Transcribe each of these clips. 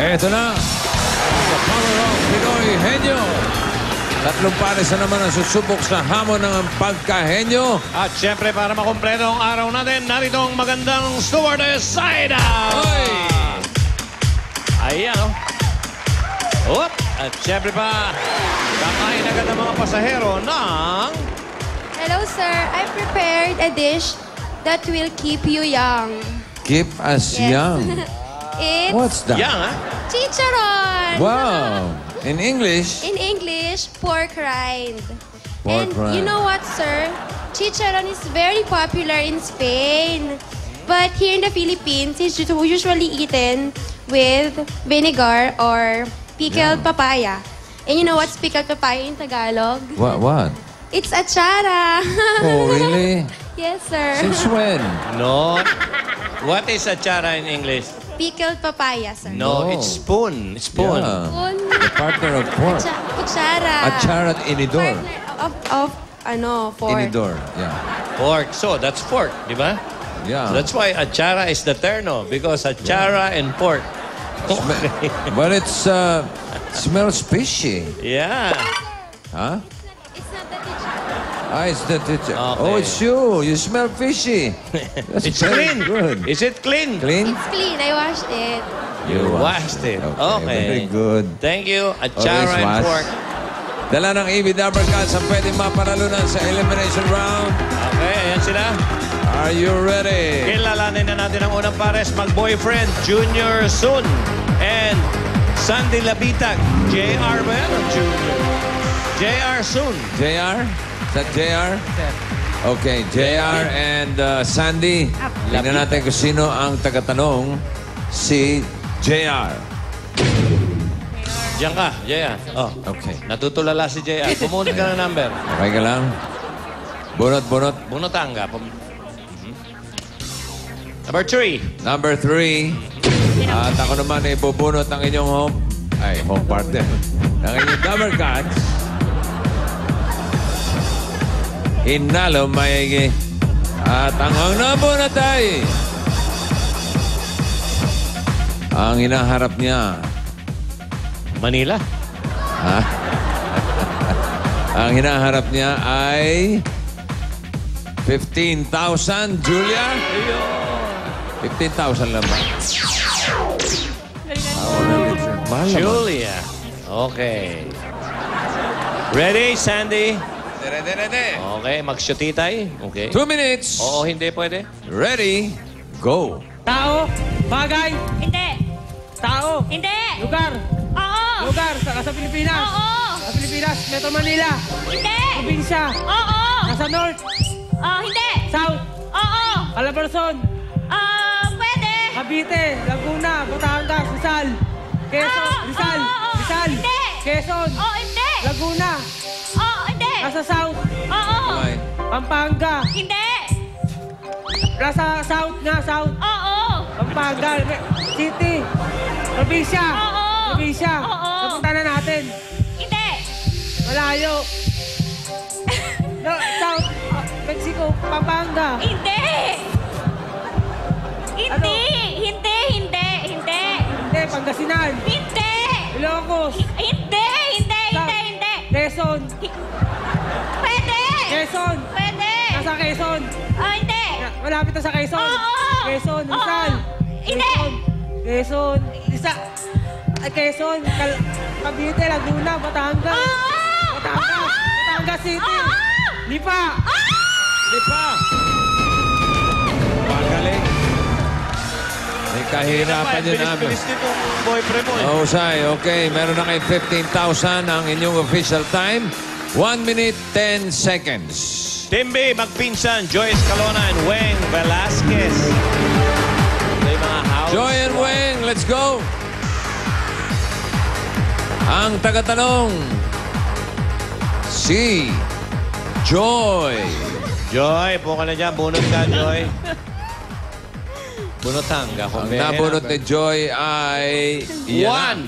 Eto na. The power of Pinoy Henyo. Tatlong pares na naman ang susubok sa hamon ng pagkahenyo. At syempre, para makumpleto ang araw natin, narito ang magandang stewardess side out. Oy! Ayan, oh. Oop! At syempre pa, kakain agad ng mga pasahero ng... Hello, sir. I prepared a dish that will keep you young. Keep us young. It's What's that? Yang, ha? chicharon. Wow. In English? In English, pork rind. Pork and rind. you know what, sir? Chicharon is very popular in Spain. But here in the Philippines, it's usually eaten with vinegar or pickled papaya. And you know what's pickled papaya in Tagalog? What? It's achara. Oh, really? Yes, sir. Since when? No. What is achara in English? Pickled papaya, sir. No, No. it's spoon. It's spoon. Yeah. Spoon. The partner of pork. Kutsara. Achara at inidor. Partner of pork. Inidor, yeah. Pork. So, that's pork, di ba? Yeah. That's why achara is the terno. Because achara and pork. But it's, smells fishy. Yeah. Huh? It's not the chicharon. It's the teacher. Okay. Oh, it's you. You smell fishy. That's It's very clean. good. Is it clean? Clean? It's clean. I washed it. You washed it. Okay. Very good. Thank you. Achara Always and wash. pork. Dala ng EB Dabber Cats ang pwedeng mapanalunan sa elimination round. Okay, ayan sila. Are you ready? Kilalanin na natin ang unang pares, mag-boyfriend, Junior Sun. And Sandy Labitag, J.R. ba yan? Junior. J.R. Sun. JR? Is that JR? Okay, JR and Sandy. Tingnan natin kung sino ang tagatanong. Si JR. Diyan ka, J.R. Oh, Okay. natutulala si J.R. Pumunod ka ng number. Okay ka lang? Bunot. Bunutan ka. Number 3. Number 3. At ako naman ay bubunot ang inyong home partner. Ang inyong Dabber Cats. Hinalo maigi. At ang nabunot ay ang hinaharap niya. Manila. Ha? Ang hinaharap niya ay 15,000. Julia? 15,000 lang ba? Mahal naman. Julia. Okay. Ready, Sandy? Ready. Okay, mag-shotitay. Okay. 2 minutes. Oo, hindi pwede. Ready, go. Tao, bagay, Hindi. tao, Hindi. lugar, Oo. lugar sa Pilipinas. Oo. Sa Pilipinas, Metro Manila, Hindi. probinsya, Oo. nasa North, Hindi. South, Oo. Calabarzon, Pwede. Cavite, Laguna, Batangas, Rizal, Quezon, Rizal, oo. Rizal, Hindi. Quezon, Oo, hindi. Laguna, Oo, hindi. nasa South, Oo. Okay. Pampanga, Hindi. nasa South nga, South, Oo. Pampanga, City, probinsya, Oo. probinsya, Oo. napunta na natin, Hindi. malayo, no, South, Mexico, Pampanga, Hindi. Ano? Hindi. Hindi. hindi, Pangasinan, Hindi. Ilocos, Hindi. Hindi. Quezon, Pwede. Quezon, Pwede. nasa Quezon, Hindi. malapit na sa Quezon, Oo. Quezon, Oo. Rizal, Hindi. Quezon, Quezon, Cavite, Laguna, Batangas, Oo. Batangas City, Oo. Lipa, Lipa. Magaling. May kahirapan yun namin. Bilis nitong boyfriend mo. Mahusay. Okay, meron na kayo 15,000 ang inyong official time. 1 minute, 10 seconds. Team B, magpinsan, Joy Escalona and Weng Velasquez. Ito yung mga house. Joy and Weng, let's go. Ang tagatanong, si Joy. Joy, po ka na dyan. Bunot ka, Joy. Bunutan ka. Ang nabunot ni Joy ay... One.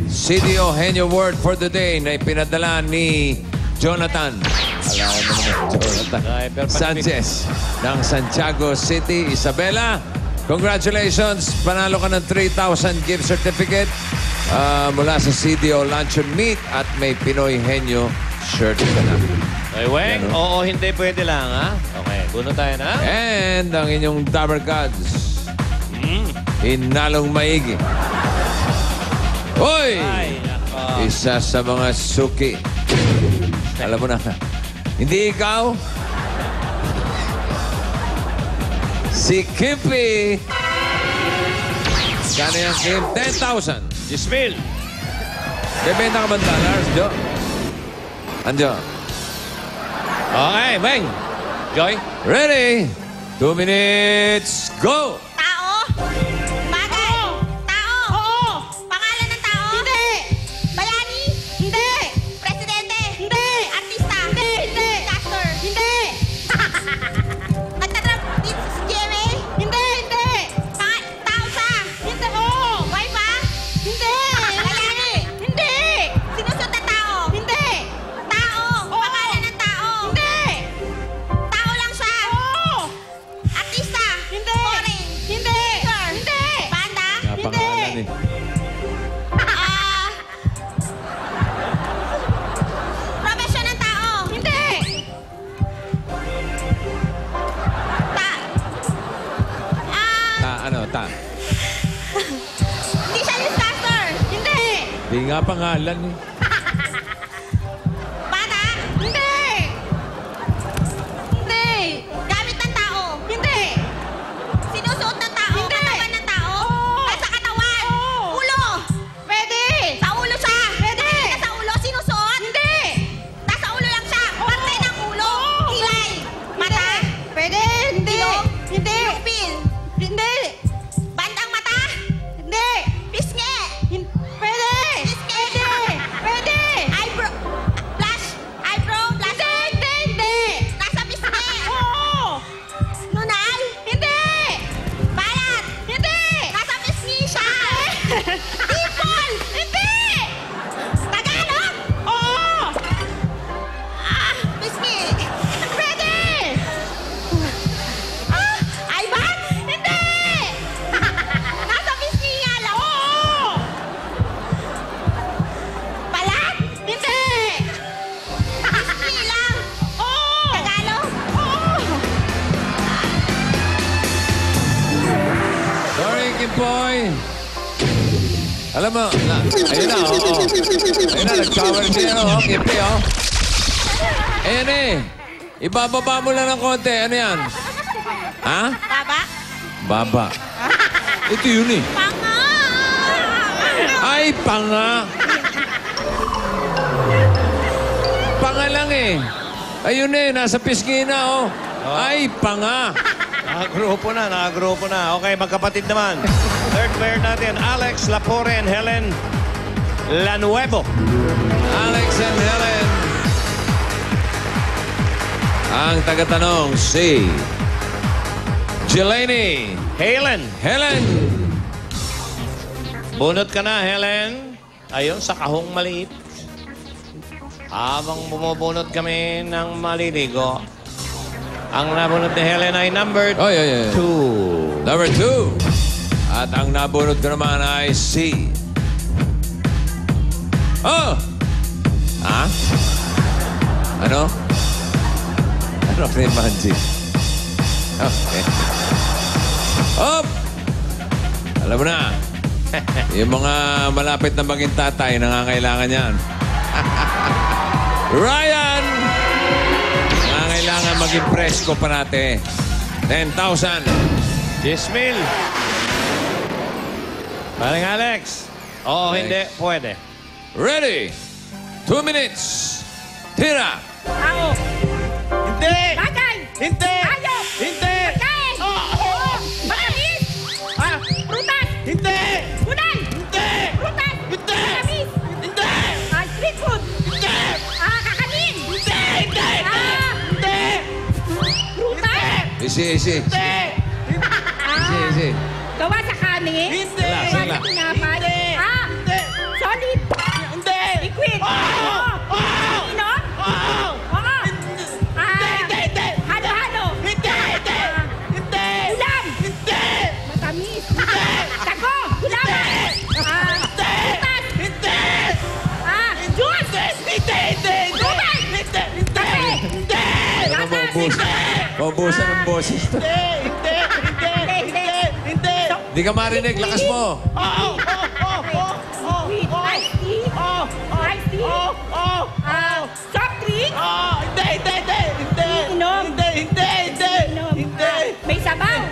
City Eugenio word for the day na ipinadala ni Jonathan. Alam mo naman, Jonathan. Ay, pero Sanchez ng Santiago City. Isabela, Congratulations! Panalo ka ng 3,000 gift certificate mula sa CDO Luncheon Meat at may Pinoy Henyo shirt ka na. Okay, Weng? Yan, Oo, hindi pwede lang, ha? Okay, buno tayo na. And ang inyong Dabber Gods, hinalong maigi. Hoy! Ay, nako. Isa sa mga suki. Alam mo na. Hindi ikaw? Si Kippy. Kano yan, Kim? 10,000. Gismil. Bebenta ka ba ng dollars, Jo? Anjo. Okay, Weng. Joy. Ready? 2 minutes, go! Tao. Bagay. Tao. Oo. Pangalan ng tao. Hindi. Bayani. Hindi. Presidente. Hindi. Artista. Hindi. Hindi. Caster. Hindi. Nagtatrap dito si Jimmy. Hindi. Hindi. Tao siya. Hindi. Oo. Wife ah. Hindi. Bayani. Hindi. Sinusot na tao. Hindi. Tao. Pangalan ng tao. Hindi. Tao lang siya. Oo. Artista. Hindi. Foreign. Hindi. Hindi. Banda. Pangalan eh. Ah. Profesyon ng tao. Hindi. Ano, Hindi siya newscaster. Hindi. Di nga pangalan eh. Bata. Hindi. Hindi. Gamit ng tao. Hindi. Sinusuot ng tao. Hindi. Katawan ng tao. Ay, sa katawan. Ulo. Pwede. Sa ulo siya. Pwede. Nasa ulo. Sinusuot. Hindi. Nasa ulo lang siya. Parte ng ulo. Kilay. Mata. Pwede. Hindi. Hindi. Pupil. Hindi. Bandang mata. Hindi. Pisngi. Pwede. Pisngi. Pwede. Eyebrow. Flash. Eyebrow. Flash. Hindi. Hindi. Nasa pisngi. Oo. Nunal. Hindi. Balat. Hindi. Nasa pisngi siya. Tipol. Hindi. Tagalog. Oo. Pisngi. Pwede. Ay ba? Hindi! Nasa pisngi nga lang. Oo! Balat? Hindi! Pisngi lang. Oo! Tagalog? Oo! Sorry, Kimpoy. Alam mo, ayun na, oo. Ayun na, nag-cover siya, oh, Kimpoy, oh. Ayan eh. Ibababa mo lang ng konti. Ano yan? Ha? Baba? Baba. Ito yun eh. Panga! Ay, panga. Panga lang eh. Ayun eh, nasa pisngi na, oh. Ay, panga. Nakagrupo na. Okay, magkapatid naman. Third pair natin, Alex Lapore and Helen Lanuevo. Alex and Helen. Ang tagatanong, si Jelani. Helen. Helen. Bunot ka na, Helen. Ayun, sa kahong maliit. Habang bumubunot kami ng maliligo, ang nabunot ni Helen ay number Oh, yeah. 2. Number 2. At ang nabunot ko naman ay si... Oh! Ha? Ano? Ano kay Manji? Okay. Up! Alam mo na. Yung mga malapit na maging tatay, nangangailangan yan. Ryan! Nangangailangan maging presko pa natin. 10,000. Gismil. Paring Alex. Oo, Alex. hindi. Pwede. Ready? 2 minutes. Tira! Tao. Hindi! Bagay. Hindi! Hayop. Hindi! Kain. Oo! Matamis. Prutas. Hindi! Gulay. Hindi! Prutas. Hindi! Matamis. Hindi! Street food. Hindi! Kakanin. Hindi! Hindi! Hindi! Prutas. Easy. Easy. Gawa sa kanin. Hindi! Gawa sa tinapay. Hindi! Hindi! Solid. Hindi! Liquid. Oo! Oo! Inom. Oo! Oo. Hindi! Hindi! Halo-halo. Hindi! Hindi! Hindi! Ulam. Hindi! Maubusan ng boses. Hindi. Hindi ka marinig. Lakas mo. Iced tea. Iced tea. Soft drink. Inom. May sabaw.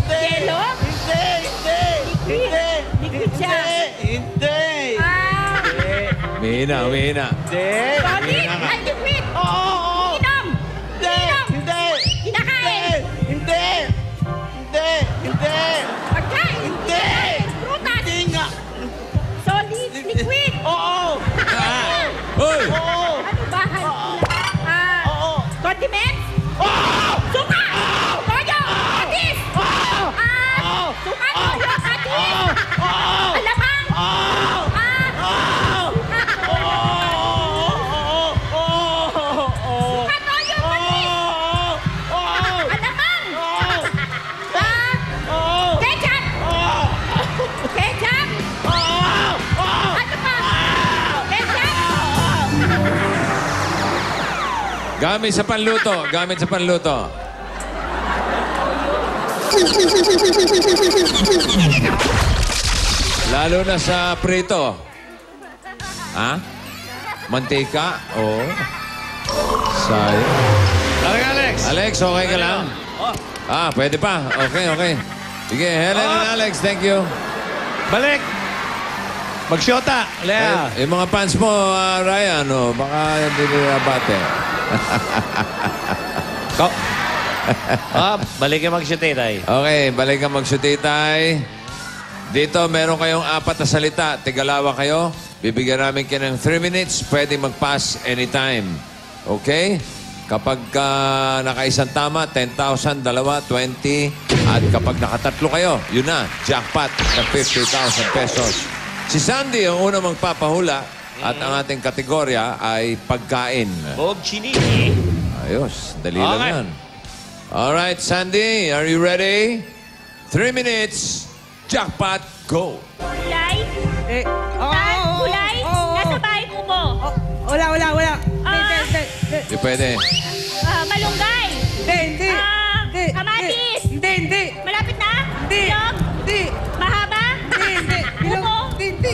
Yelo. Liquid siya. Umihina. Tonic. Ay, liquid. Inom. Kinakain. Pagkain. Prutas. Solid. Liquid. Hoy! Ano ba? Condiments? Suka! Toyo! Atis! Suka, toyo, atis! Alamang! Suka, toyo, atis! Alamang! Ketchup! Ketchup! Ano pa? Ketchup! Gamit sa panluto. Lalo na sa prito. Ha? Mantika? Oo. Sayang. Talaga, Alex. Alex, okay ka lang? Pwede pa. Okay. Sige, Helen and Alex, thank you. Balik. Magsyota, Lea. Yung mga fans mo, Ryan, baka hindi nila bate. Balik yung magsyota, tay. Okay, balik ka magsutitay. Dito, meron kayong 4 na salita. Tigalawa kayo. Bibigyan namin kayo ng 3 minutes. Pwede mag-pass anytime. Okay? Kapag nakaisang tama, 10,000, dalawa, 20. At kapag nakatatlo kayo, yun na, jackpot ng 50,000 pesos. Si Sandy ang unang magpapahula at ang ating kategorya ay pagkain. Bob Chini. Ayos, dali lang Okay. yan. Alright, Sandy, are you ready? 3 minutes, jackpot, go! Kulay? Oo. Kulay? Nasa bahay ko mo. Wala. Hindi pwede. Malunggay? Hindi. Kamatis? Hindi. Malapit na? Hindi. Bilog? Hindi. Mahaba? Hindi. Buko? Hindi.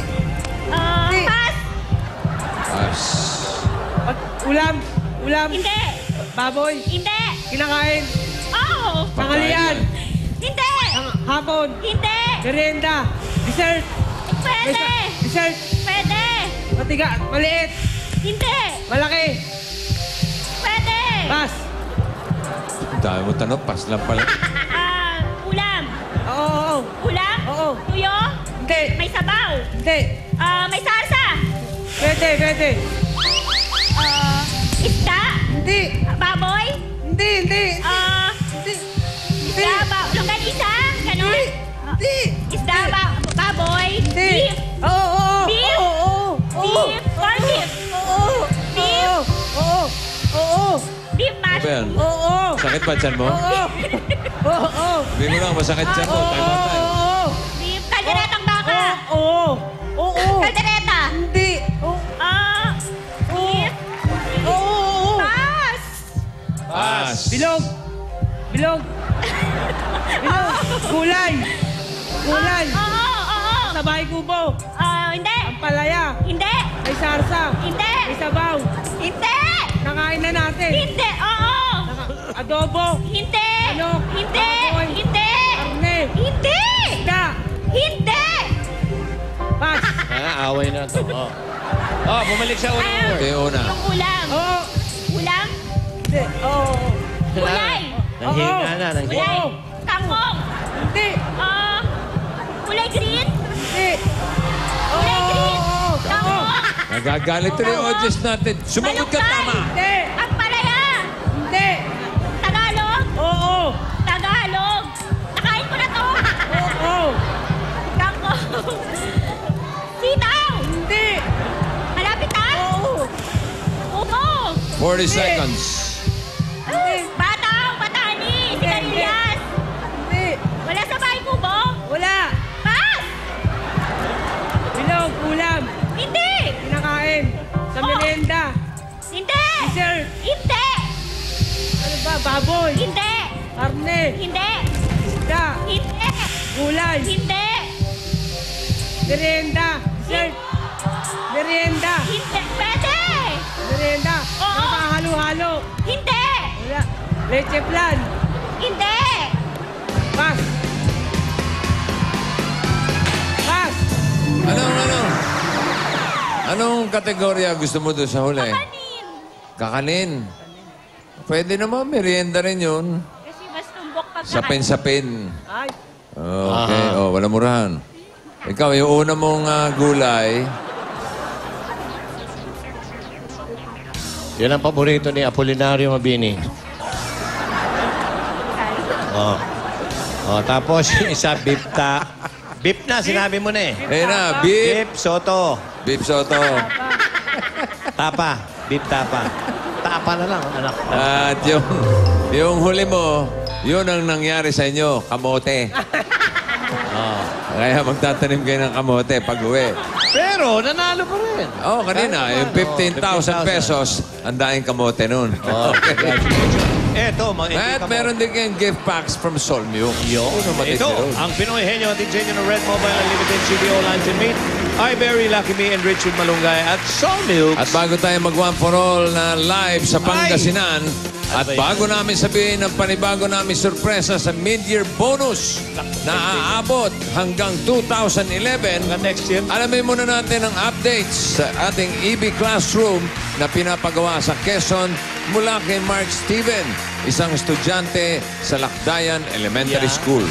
Pas? As. Ulam. Hindi. Baboy. Hindi. Kinakain. Oo. Tanghalian. Hindi. Hapon. Hindi. Merienda. Dessert. Pwede. Dessert. Pwede. Matiga. Maliit. Hindi. Malaki. Pwede. Bas. Dami mo tanong, pas lang pala. Ulam. Oo. Ulam? Oo. Tuyo? Hindi. May sabaw? Hindi. May salsa? Pwede. Isda? Hindi. Baboy? Hindi. Isda? Longganisa? Ganon? Hindi. Isda? Baboy? Hindi. Beef? Oo. Beef? Beef? Corned beef? Beef? Beef Ano ba yan? mushroom? Oo. Sakit ba dyan mo? Oo. Sabi mo lang, masakit dyan mo. Time. Beef? Kalderetang baka? Oo. Kaldereta? Hindi. Beef? Oo. Pass! Pas. Bilog. Gulay. Oo. Sa bahay kubo. Hindi. Palaya. Hindi. May sarsa. Hindi. May sabaw. Hindi. Nakain na natin. Hindi. Oo. Adobo. Hindi. Ano? Hindi. Baboy. Hindi. Karne. Hindi. Isda. Hindi. Pas. Away na to. Bumalik sa unang Ayun. word. Ito yung una. Yung ulam. Oo. Ulam? Hindi. Oo. Kulay. Nanghina na. Kulay. Kangkong. Hindi. Kulay green. Hindi. Kulay green. Kangkong. Nagagalit rin yung audience natin. Sumagot ka Malunggay. tama. Hindi. Ang palaya. Hindi. Tagalog. Oo. Tagalog. Nakain ko na to. Oo. Kangkong. Sitaw. Hindi. Malapit na. Oo. Upo. 40 seconds. Batang. Patani. Sigarilyas. Hindi. Wala sa bahay kubo. Wala. Pass. Bilog. Ulam. Hindi. Kinakain. Sa merienda. Hindi. Dessert. Hindi. baboy. Hindi. Karne. Hindi. Isda. Hindi. Gulay. Hindi. Merienda. Dessert. Merienda. Hindi. Pwede. Merienda. Oo. Nakahalo-halo. Hindi. Wala. Leche plan. Hindi. Pas. Pas. Anong kategorya gusto mo doon sa huli? Kanin. Kakanin. Pwede naman, merienda rin yun. Kasi mas tumbok pag Sapin-sapin. Ay. Okay, wala murahan. Ikaw, yung una mong gulay, Yan ang paborito ni Apolinario Mabini. Oh. Oh, tapos yung isa, beef beef na, sinabi mo na eh. ayun na, beef, Beef soto. beef soto. Tapa. Beef tapa. Tapa na lang, anak. At yung huli mo, yun ang nangyari sa inyo, kamote. Oh. Kaya magtatanim kayo ng kamote pag uwi. Pero, nanalo pa rin. Oh, kanina, yung 15,000 pesos, ang daing kamote nun. Oh, Eto, At meron din kayong gift packs from Solmio. Ito, ang Pinoy Henyo at Ingenio ng Red Mobile Unlimited CDO Lunch and Meat, Iberry, Lucky Me, and Richard Malunggay at Soul Milk. At bago tayo mag-one for all na live sa Pangasinan, at bago namin sabihin ang panibago namin sorpresa sa mid-year bonus na aabot hanggang 2011, next year. alamin muna natin ang updates sa ating EB Classroom na pinapagawa sa Quezon mula kay Mark Steven, isang estudyante sa Lakdayan Elementary Yeah. School.